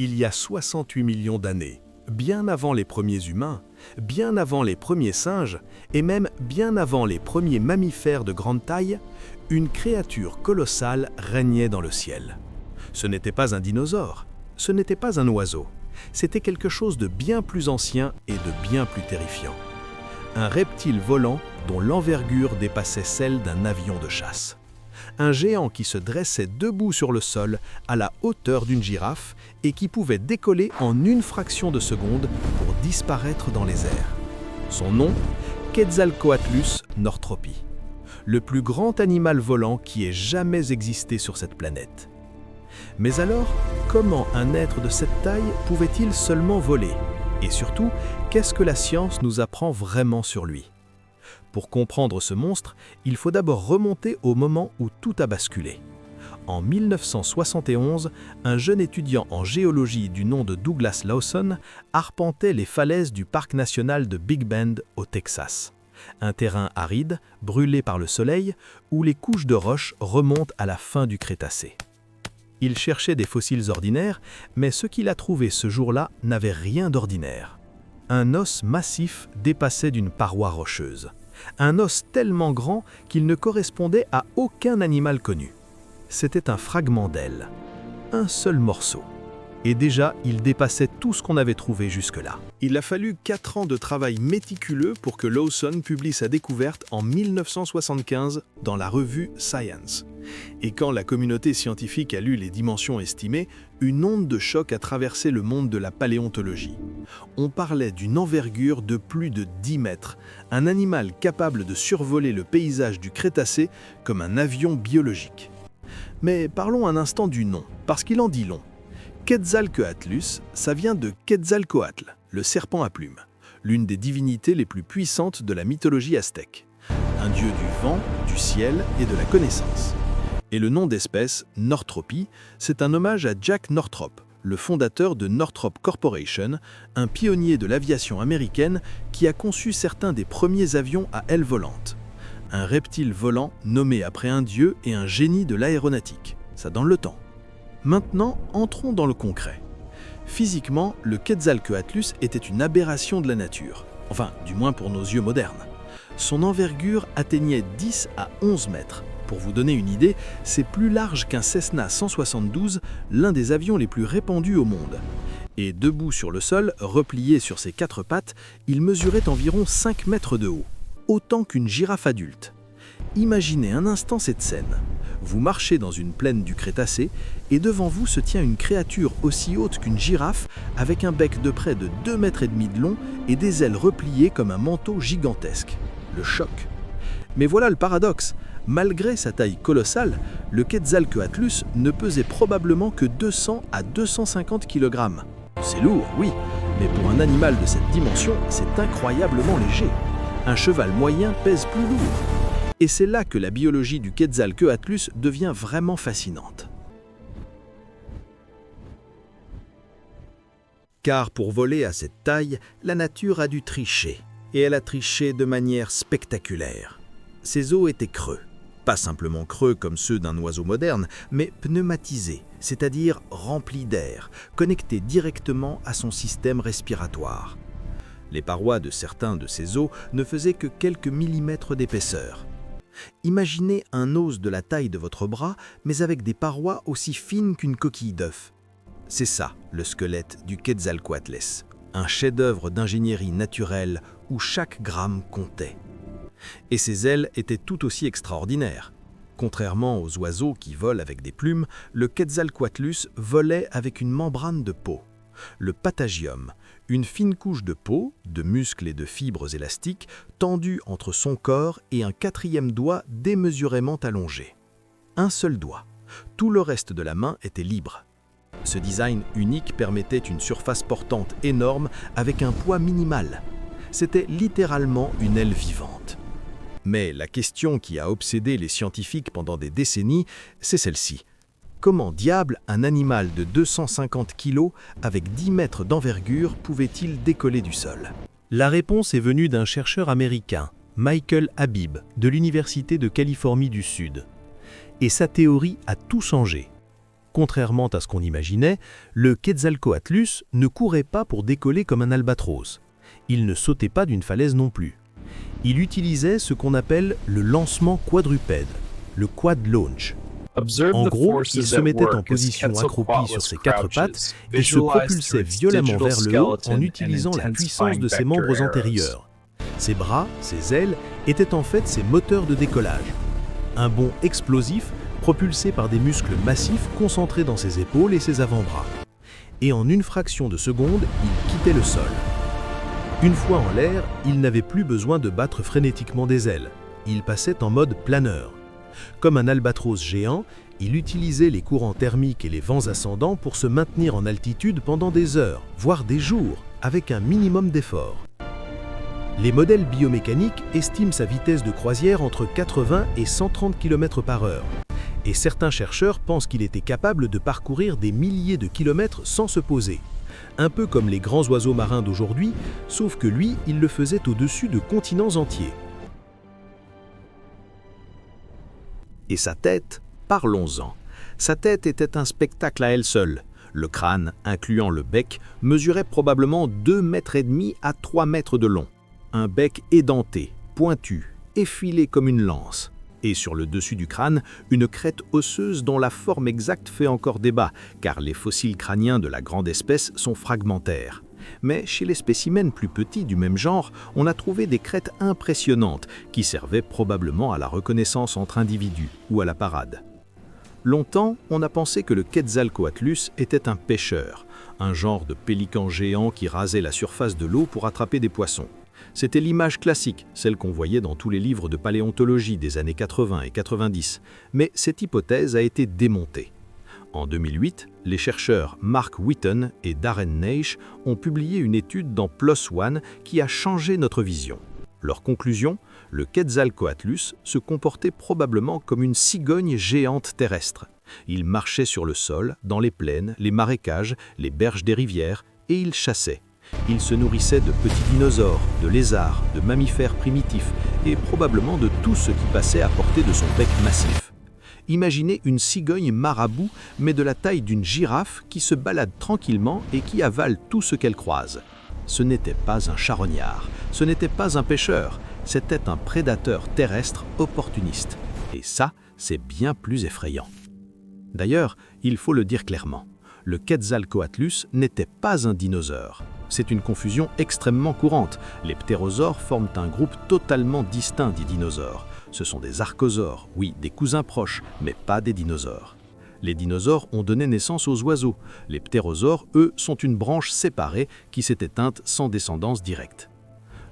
Il y a 68 millions d'années, bien avant les premiers humains, bien avant les premiers singes et même bien avant les premiers mammifères de grande taille, une créature colossale régnait dans le ciel. Ce n'était pas un dinosaure, ce n'était pas un oiseau, c'était quelque chose de bien plus ancien et de bien plus terrifiant. Un reptile volant dont l'envergure dépassait celle d'un avion de chasse. Un géant qui se dressait debout sur le sol à la hauteur d'une girafe et qui pouvait décoller en une fraction de seconde pour disparaître dans les airs. Son nom, Quetzalcoatlus northropy, le plus grand animal volant qui ait jamais existé sur cette planète. Mais alors, comment un être de cette taille pouvait-il seulement voler? Et surtout, qu'est-ce que la science nous apprend vraiment sur lui? Pour comprendre ce monstre, il faut d'abord remonter au moment où tout a basculé. En 1971, un jeune étudiant en géologie du nom de Douglas Lawson arpentait les falaises du parc national de Big Bend au Texas. Un terrain aride, brûlé par le soleil, où les couches de roches remontent à la fin du Crétacé. Il cherchait des fossiles ordinaires, mais ce qu'il a trouvé ce jour-là n'avait rien d'ordinaire. Un os massif dépassait d'une paroi rocheuse. Un os tellement grand qu'il ne correspondait à aucun animal connu. C'était un fragment d'aile, un seul morceau. Et déjà, il dépassait tout ce qu'on avait trouvé jusque-là. Il a fallu 4 ans de travail méticuleux pour que Lawson publie sa découverte en 1975 dans la revue Science. Et quand la communauté scientifique a lu les dimensions estimées, une onde de choc a traversé le monde de la paléontologie. On parlait d'une envergure de plus de 10 mètres, un animal capable de survoler le paysage du Crétacé comme un avion biologique. Mais parlons un instant du nom, parce qu'il en dit long. Quetzalcoatlus, ça vient de Quetzalcoatl, le serpent à plumes, l'une des divinités les plus puissantes de la mythologie aztèque. Un dieu du vent, du ciel et de la connaissance. Et le nom d'espèce, Northropy, c'est un hommage à Jack Northrop, le fondateur de Northrop Corporation, un pionnier de l'aviation américaine qui a conçu certains des premiers avions à aile volante. Un reptile volant nommé après un dieu et un génie de l'aéronautique. Ça donne le temps. Maintenant, entrons dans le concret. Physiquement, le Quetzalcoatlus était une aberration de la nature, enfin, du moins pour nos yeux modernes. Son envergure atteignait 10 à 11 mètres. Pour vous donner une idée, c'est plus large qu'un Cessna 172, l'un des avions les plus répandus au monde. Et debout sur le sol, replié sur ses 4 pattes, il mesurait environ 5 mètres de haut, autant qu'une girafe adulte. Imaginez un instant cette scène. Vous marchez dans une plaine du Crétacé et devant vous se tient une créature aussi haute qu'une girafe avec un bec de près de 2,5 mètres de long et des ailes repliées comme un manteau gigantesque. Le choc. Mais voilà le paradoxe. Malgré sa taille colossale, le Quetzalcoatlus ne pesait probablement que 200 à 250 kg. C'est lourd, oui, mais pour un animal de cette dimension, c'est incroyablement léger. Un cheval moyen pèse plus lourd. Et c'est là que la biologie du Quetzalcoatlus devient vraiment fascinante. Car pour voler à cette taille, la nature a dû tricher. Et elle a triché de manière spectaculaire. Ses os étaient creux. Pas simplement creux comme ceux d'un oiseau moderne, mais pneumatisés, c'est-à-dire remplis d'air, connectés directement à son système respiratoire. Les parois de certains de ces os ne faisaient que quelques millimètres d'épaisseur. Imaginez un os de la taille de votre bras, mais avec des parois aussi fines qu'une coquille d'œuf. C'est ça, le squelette du Quetzalcoatlus. Un chef-d'œuvre d'ingénierie naturelle où chaque gramme comptait. Et ses ailes étaient tout aussi extraordinaires. Contrairement aux oiseaux qui volent avec des plumes, le Quetzalcoatlus volait avec une membrane de peau. Le patagium, une fine couche de peau, de muscles et de fibres élastiques, tendue entre son corps et un 4e doigt démesurément allongé. Un seul doigt. Tout le reste de la main était libre. Ce design unique permettait une surface portante énorme avec un poids minimal. C'était littéralement une aile vivante. Mais la question qui a obsédé les scientifiques pendant des décennies, c'est celle-ci. Comment diable un animal de 250 kg avec 10 mètres d'envergure pouvait-il décoller du sol? La réponse est venue d'un chercheur américain, Michael Habib, de l'Université de Californie du Sud. Et sa théorie a tout changé. Contrairement à ce qu'on imaginait, le Quetzalcoatlus ne courait pas pour décoller comme un albatros. Il ne sautait pas d'une falaise non plus. Il utilisait ce qu'on appelle le lancement quadrupède, le quad launch. En gros, il se mettait en position accroupie sur ses quatre pattes et se propulsait violemment vers le haut en utilisant la puissance de ses membres antérieurs. Ses bras, ses ailes, étaient en fait ses moteurs de décollage. Un bond explosif propulsé par des muscles massifs concentrés dans ses épaules et ses avant-bras. Et en une fraction de seconde, il quittait le sol. Une fois en l'air, il n'avait plus besoin de battre frénétiquement des ailes. Il passait en mode planeur. Comme un albatros géant, il utilisait les courants thermiques et les vents ascendants pour se maintenir en altitude pendant des heures, voire des jours, avec un minimum d'effort. Les modèles biomécaniques estiment sa vitesse de croisière entre 80 et 130 km/h. Et certains chercheurs pensent qu'il était capable de parcourir des milliers de kilomètres sans se poser. Un peu comme les grands oiseaux marins d'aujourd'hui, sauf que lui, il le faisait au-dessus de continents entiers. Et sa tête, parlons-en. Sa tête était un spectacle à elle seule. Le crâne, incluant le bec, mesurait probablement 2,5 mètres à 3 mètres de long. Un bec édenté, pointu, effilé comme une lance. Et sur le dessus du crâne, une crête osseuse dont la forme exacte fait encore débat, car les fossiles crâniens de la grande espèce sont fragmentaires. Mais chez les spécimens plus petits du même genre, on a trouvé des crêtes impressionnantes qui servaient probablement à la reconnaissance entre individus ou à la parade. Longtemps, on a pensé que le Quetzalcoatlus était un pêcheur, un genre de pélican géant qui rasait la surface de l'eau pour attraper des poissons. C'était l'image classique, celle qu'on voyait dans tous les livres de paléontologie des années 80 et 90, mais cette hypothèse a été démontée. En 2008, les chercheurs Mark Witten et Darren Naish ont publié une étude dans PLOS ONE qui a changé notre vision. Leur conclusion, le Quetzalcoatlus se comportait probablement comme une cigogne géante terrestre. Il marchait sur le sol, dans les plaines, les marécages, les berges des rivières, et il chassait. Il se nourrissait de petits dinosaures, de lézards, de mammifères primitifs, et probablement de tout ce qui passait à portée de son bec massif. Imaginez une cigogne marabout, mais de la taille d'une girafe qui se balade tranquillement et qui avale tout ce qu'elle croise. Ce n'était pas un charognard, ce n'était pas un pêcheur, c'était un prédateur terrestre opportuniste. Et ça, c'est bien plus effrayant. D'ailleurs, il faut le dire clairement, le Quetzalcoatlus n'était pas un dinosaure. C'est une confusion extrêmement courante. Les ptérosaures forment un groupe totalement distinct des dinosaures. Ce sont des archosaures, oui, des cousins proches, mais pas des dinosaures. Les dinosaures ont donné naissance aux oiseaux. Les ptérosaures, eux, sont une branche séparée qui s'est éteinte sans descendance directe.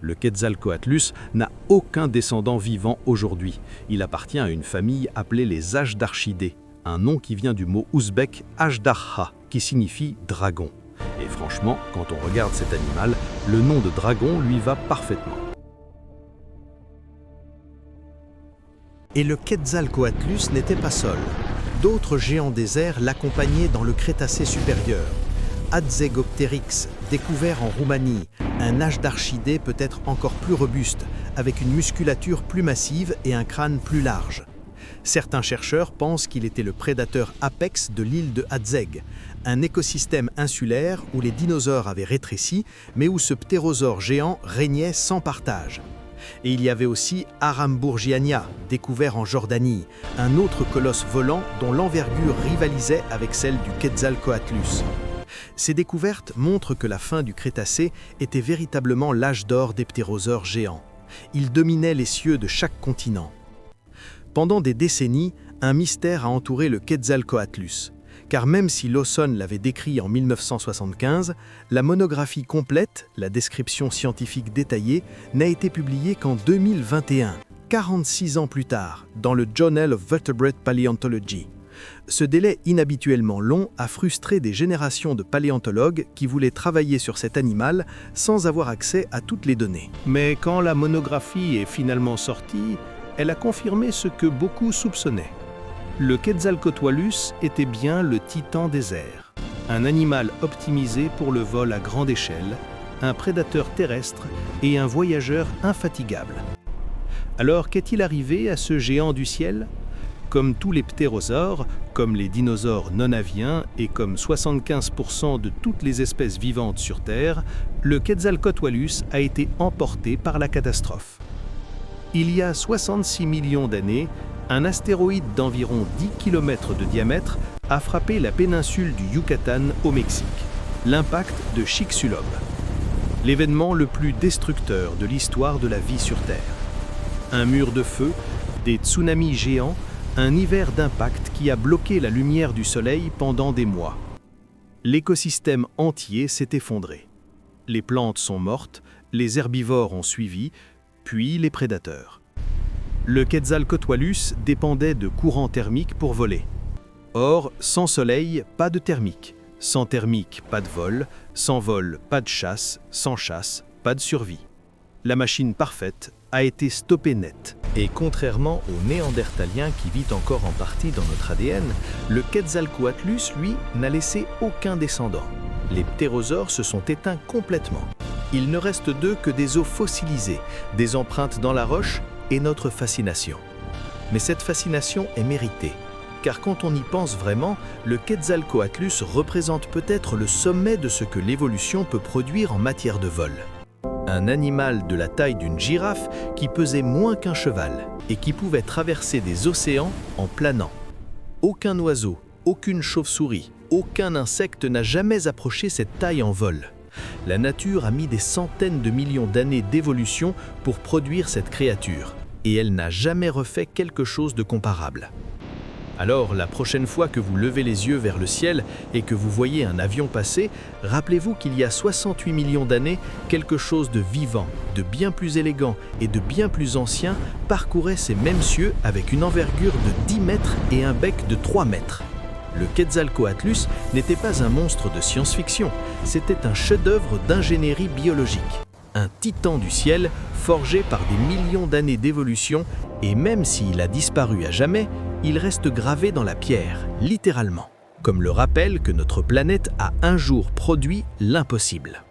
Le Quetzalcoatlus n'a aucun descendant vivant aujourd'hui. Il appartient à une famille appelée les Ajdarchidés, un nom qui vient du mot ouzbek Ajdarha, qui signifie dragon. Et franchement, quand on regarde cet animal, le nom de dragon lui va parfaitement. Et le Quetzalcoatlus n'était pas seul. D'autres géants des airs l'accompagnaient dans le Crétacé supérieur. Adzegopteryx, découvert en Roumanie, un Ajdarchidé peut-être encore plus robuste, avec une musculature plus massive et un crâne plus large. Certains chercheurs pensent qu'il était le prédateur apex de l'île de Adzeg, un écosystème insulaire où les dinosaures avaient rétréci, mais où ce ptérosaure géant régnait sans partage. Et il y avait aussi Arambourgiania, découvert en Jordanie, un autre colosse volant dont l'envergure rivalisait avec celle du Quetzalcoatlus. Ces découvertes montrent que la fin du Crétacé était véritablement l'âge d'or des ptérosaures géants. Ils dominaient les cieux de chaque continent. Pendant des décennies, un mystère a entouré le Quetzalcoatlus, car même si Lawson l'avait décrit en 1975, la monographie complète, la description scientifique détaillée, n'a été publiée qu'en 2021, 46 ans plus tard, dans le Journal of Vertebrate Paleontology. Ce délai inhabituellement long a frustré des générations de paléontologues qui voulaient travailler sur cet animal sans avoir accès à toutes les données. Mais quand la monographie est finalement sortie, elle a confirmé ce que beaucoup soupçonnaient. Le Quetzalcoatlus était bien le titan des airs, un animal optimisé pour le vol à grande échelle, un prédateur terrestre et un voyageur infatigable. Alors qu'est-il arrivé à ce géant du ciel ? Comme tous les ptérosaures, comme les dinosaures non-aviens et comme 75% de toutes les espèces vivantes sur Terre, le Quetzalcoatlus a été emporté par la catastrophe. Il y a 66 millions d'années, un astéroïde d'environ 10 km de diamètre a frappé la péninsule du Yucatan au Mexique, l'impact de Chicxulub, l'événement le plus destructeur de l'histoire de la vie sur Terre. Un mur de feu, des tsunamis géants, un hiver d'impact qui a bloqué la lumière du soleil pendant des mois. L'écosystème entier s'est effondré. Les plantes sont mortes, les herbivores ont suivi, puis les prédateurs. Le Quetzalcoatlus dépendait de courants thermiques pour voler. Or, sans soleil, pas de thermique. Sans thermique, pas de vol. Sans vol, pas de chasse. Sans chasse, pas de survie. La machine parfaite a été stoppée net. Et contrairement au néandertalien qui vit encore en partie dans notre ADN, le Quetzalcoatlus, lui, n'a laissé aucun descendant. Les ptérosaures se sont éteints complètement. Il ne reste d'eux que des os fossilisés, des empreintes dans la roche et notre fascination. Mais cette fascination est méritée, car quand on y pense vraiment, le Quetzalcoatlus représente peut-être le sommet de ce que l'évolution peut produire en matière de vol. Un animal de la taille d'une girafe qui pesait moins qu'un cheval et qui pouvait traverser des océans en planant. Aucun oiseau, aucune chauve-souris, aucun insecte n'a jamais approché cette taille en vol. La nature a mis des centaines de millions d'années d'évolution pour produire cette créature, et elle n'a jamais refait quelque chose de comparable. Alors, la prochaine fois que vous levez les yeux vers le ciel et que vous voyez un avion passer, rappelez-vous qu'il y a 68 millions d'années, quelque chose de vivant, de bien plus élégant et de bien plus ancien parcourait ces mêmes cieux avec une envergure de 10 mètres et un bec de 3 mètres. Le Quetzalcoatlus n'était pas un monstre de science-fiction, c'était un chef-d'œuvre d'ingénierie biologique. Un titan du ciel, forgé par des millions d'années d'évolution, et même s'il a disparu à jamais, il reste gravé dans la pierre, littéralement, comme le rappel que notre planète a un jour produit l'impossible.